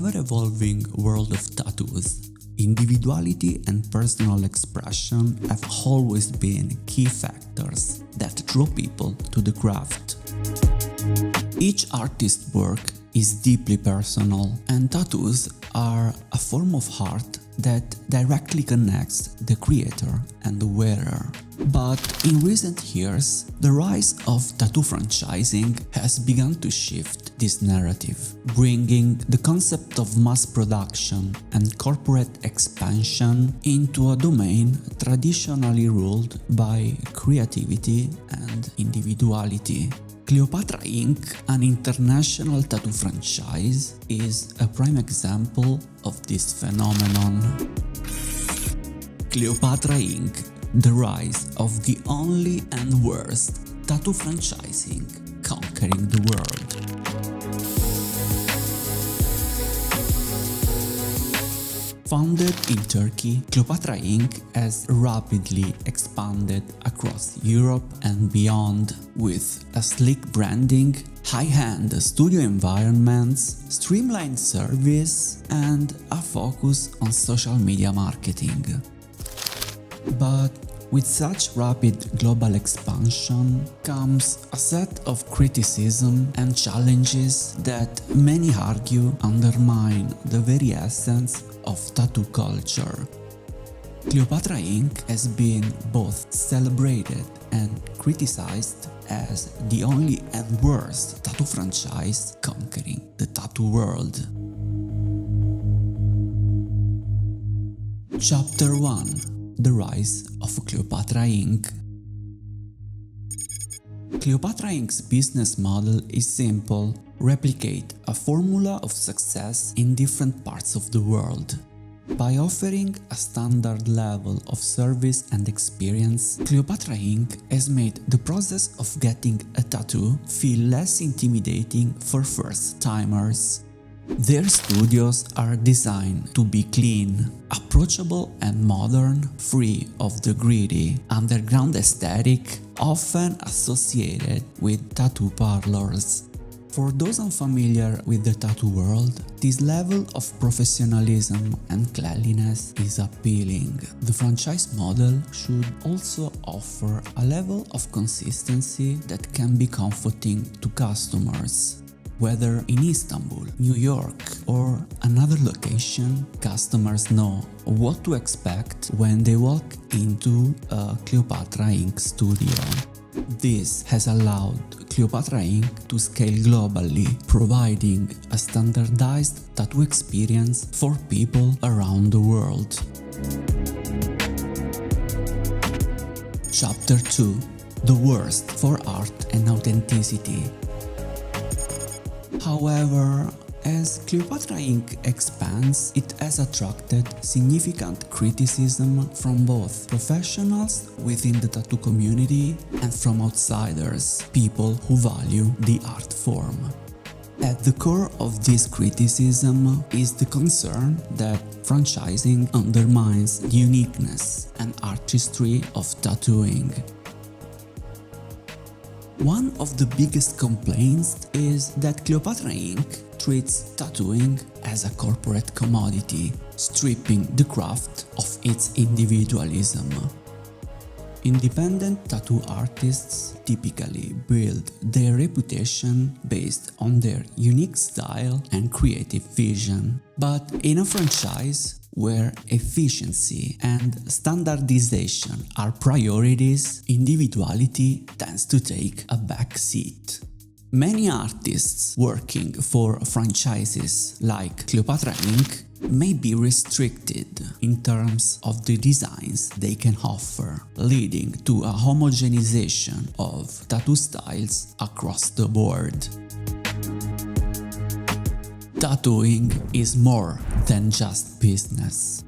ever-evolving world of tattoos, individuality and personal expression have always been key factors that draw people to the craft. Each artist's work is deeply personal, and tattoos are a form of art that directly connects the creator and the wearer. But in recent years, the rise of tattoo franchising has begun to shift this narrative, bringing the concept of mass production and corporate expansion into a domain traditionally ruled by creativity and individuality. Cleopatra Ink, an international tattoo franchise, is a prime example of this phenomenon. Cleopatra Ink, the rise of the only and worst tattoo franchising conquering the world. Founded in Turkey, Cleopatra Ink has rapidly expanded across Europe and beyond, with a sleek branding, high-end studio environments, streamlined service, and a focus on social media marketing. But with such rapid global expansion comes a set of criticism and challenges that many argue undermine the very essence of tattoo culture. Cleopatra Ink has been both celebrated and criticized as the only and worst tattoo franchise conquering the tattoo world. Chapter 1: The Rise of Cleopatra Ink. Cleopatra Ink's business model is simple: replicate a formula of success in different parts of the world. By offering a standard level of service and experience, Cleopatra Ink has made the process of getting a tattoo feel less intimidating for first-timers. Their studios are designed to be clean, approachable and modern, free of the gritty, underground aesthetic often associated with tattoo parlors. For those unfamiliar with the tattoo world, this level of professionalism and cleanliness is appealing. The franchise model should also offer a level of consistency that can be comforting to customers. Whether in Istanbul, New York, or another location, customers know what to expect when they walk into a Cleopatra Ink studio. This has allowed Cleopatra Ink to scale globally, providing a standardized tattoo experience for people around the world. Chapter 2: The worst for art and authenticity. However, as Cleopatra Ink expands, it has attracted significant criticism from both professionals within the tattoo community and from outsiders, people who value the art form. At the core of this criticism is the concern that franchising undermines the uniqueness and artistry of tattooing. One of the biggest complaints is that Cleopatra Ink treats tattooing as a corporate commodity, stripping the craft of its individualism. Independent tattoo artists typically build their reputation based on their unique style and creative vision. But in a franchise where efficiency and standardization are priorities, individuality tends to take a back seat. Many artists working for franchises like Cleopatra Ink may be restricted in terms of the designs they can offer, leading to a homogenization of tattoo styles across the board. Tattooing is more than just business.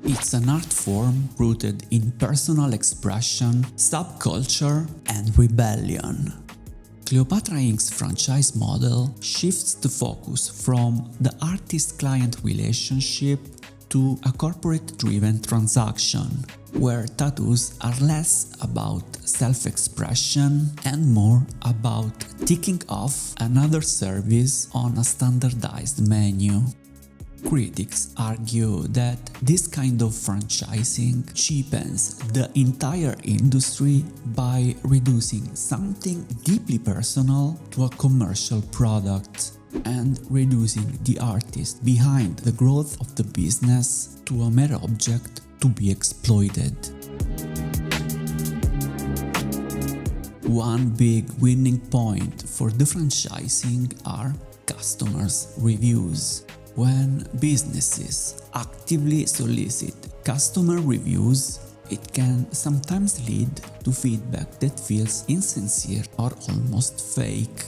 It's an art form rooted in personal expression, subculture, and rebellion. Cleopatra Ink's franchise model shifts the focus from the artist-client relationship to a corporate-driven transaction, where tattoos are less about self-expression and more about ticking off another service on a standardized menu. Critics argue that this kind of franchising cheapens the entire industry by reducing something deeply personal to a commercial product and reducing the artist behind the growth of the business to a mere object to be exploited. One big winning point for the franchising are customers' reviews. When businesses actively solicit customer reviews, it can sometimes lead to feedback that feels insincere or almost fake.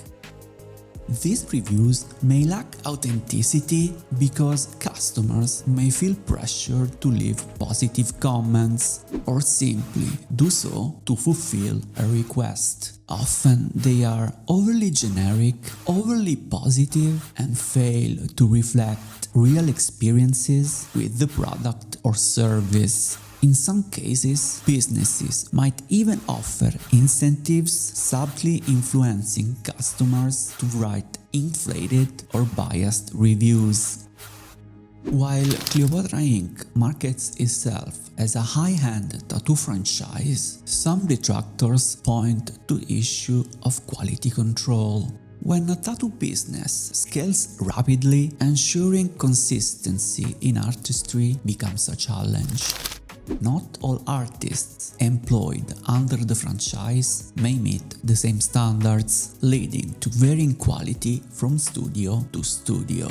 These reviews may lack authenticity because customers may feel pressured to leave positive comments or simply do so to fulfill a request. Often they are overly generic, overly positive, and fail to reflect real experiences with the product or service. In some cases, businesses might even offer incentives subtly influencing customers to write inflated or biased reviews. While Cleopatra Ink markets itself as a high-end tattoo franchise, some detractors point to the issue of quality control. When a tattoo business scales rapidly, ensuring consistency in artistry becomes a challenge. Not all artists employed under the franchise may meet the same standards, leading to varying quality from studio to studio.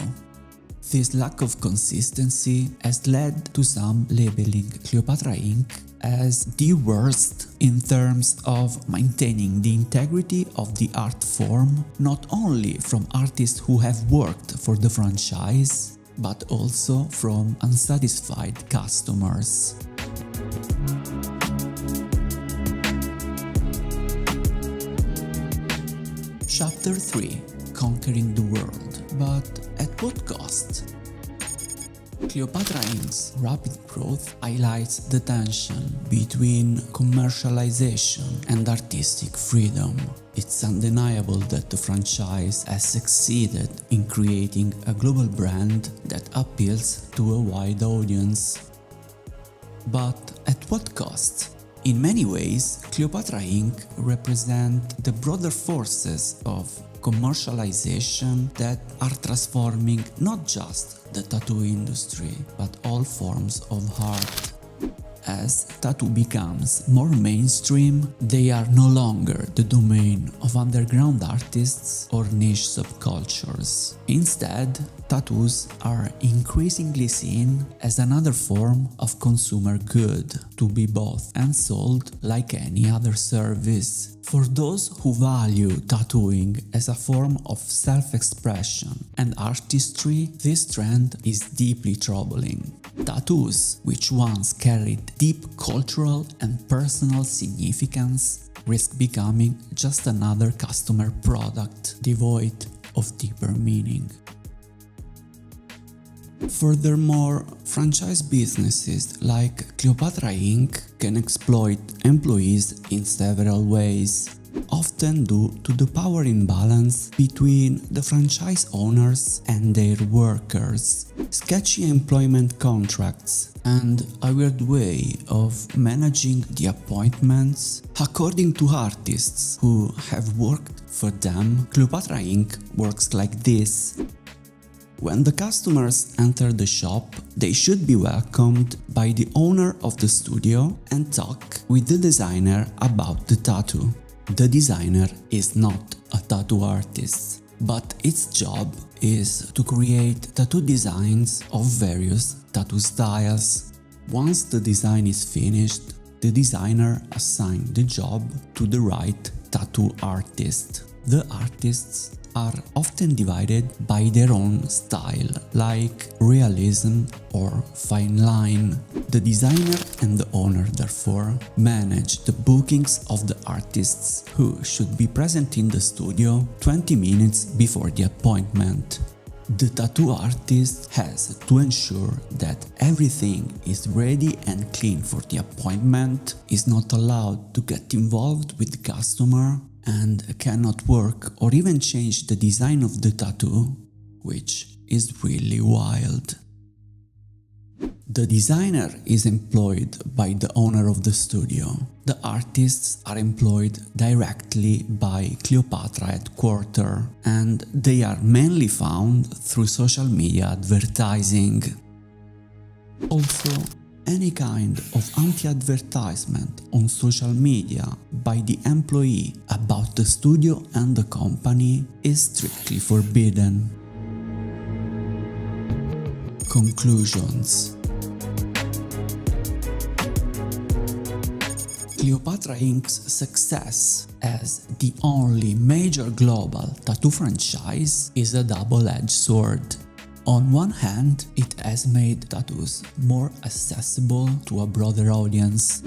This lack of consistency has led to some labeling Cleopatra Ink as the worst in terms of maintaining the integrity of the art form, not only from artists who have worked for the franchise, but also from unsatisfied customers. Chapter 3: Conquering the World. But at what cost? Cleopatra Ink's rapid growth highlights the tension between commercialization and artistic freedom. It's undeniable that the franchise has succeeded in creating a global brand that appeals to a wide audience. But at what cost? In many ways, Cleopatra Ink represents the broader forces of commercialization that are transforming not just the tattoo industry, but all forms of art. As tattoo becomes more mainstream, they are no longer the domain of underground artists or niche subcultures. Instead, tattoos are increasingly seen as another form of consumer good, to be bought and sold like any other service. For those who value tattooing as a form of self-expression and artistry, this trend is deeply troubling. Tattoos, which once carried deep cultural and personal significance, risk becoming just another customer product devoid of deeper meaning. Furthermore, franchise businesses like Cleopatra Ink can exploit employees in several ways, often due to the power imbalance between the franchise owners and their workers, sketchy employment contracts, and a weird way of managing the appointments. According to artists who have worked for them, Cleopatra Ink works like this. When the customers enter the shop, they should be welcomed by the owner of the studio and talk with the designer about the tattoo. The designer is not a tattoo artist, but its job is to create tattoo designs of various tattoo styles. Once the design is finished, the designer assigns the job to the right tattoo artist. The artists are often divided by their own style, like realism or fine line. The designer and the owner, therefore, manage the bookings of the artists who should be present in the studio 20 minutes before the appointment. The tattoo artist has to ensure that everything is ready and clean for the appointment, is not allowed to get involved with the customer, and cannot work or even change the design of the tattoo, which is really wild. The designer is employed by the owner of the studio. The artists are employed directly by Cleopatra headquarters, and they are mainly found through social media advertising. Also, any kind of anti-advertisement on social media by the employee about the studio and the company is strictly forbidden. Conclusions. Cleopatra Ink's success as the only major global tattoo franchise is a double-edged sword. On one hand, it has made tattoos more accessible to a broader audience.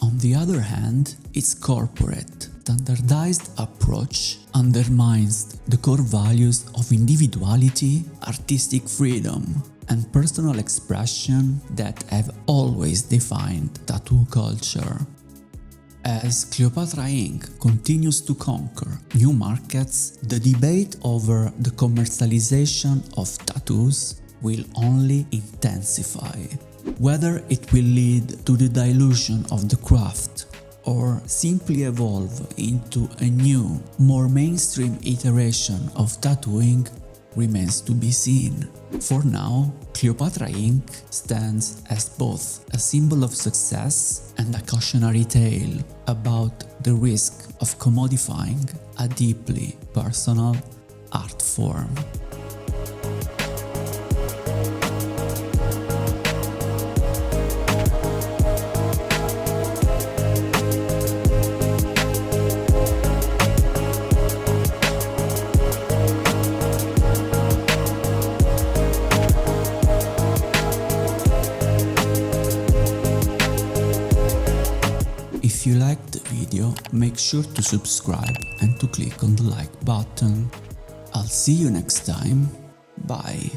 On the other hand, its corporate, standardized approach undermines the core values of individuality, artistic freedom, and personal expression that have always defined tattoo culture. As Cleopatra Ink continues to conquer new markets, the debate over the commercialization of tattoos will only intensify. Whether it will lead to the dilution of the craft or simply evolve into a new, more mainstream iteration of tattooing remains to be seen. For now, Cleopatra Ink stands as both a symbol of success and a cautionary tale about the risk of commodifying a deeply personal art form. If you liked the video, make sure to subscribe and to click on the like button. I'll see you next time. Bye.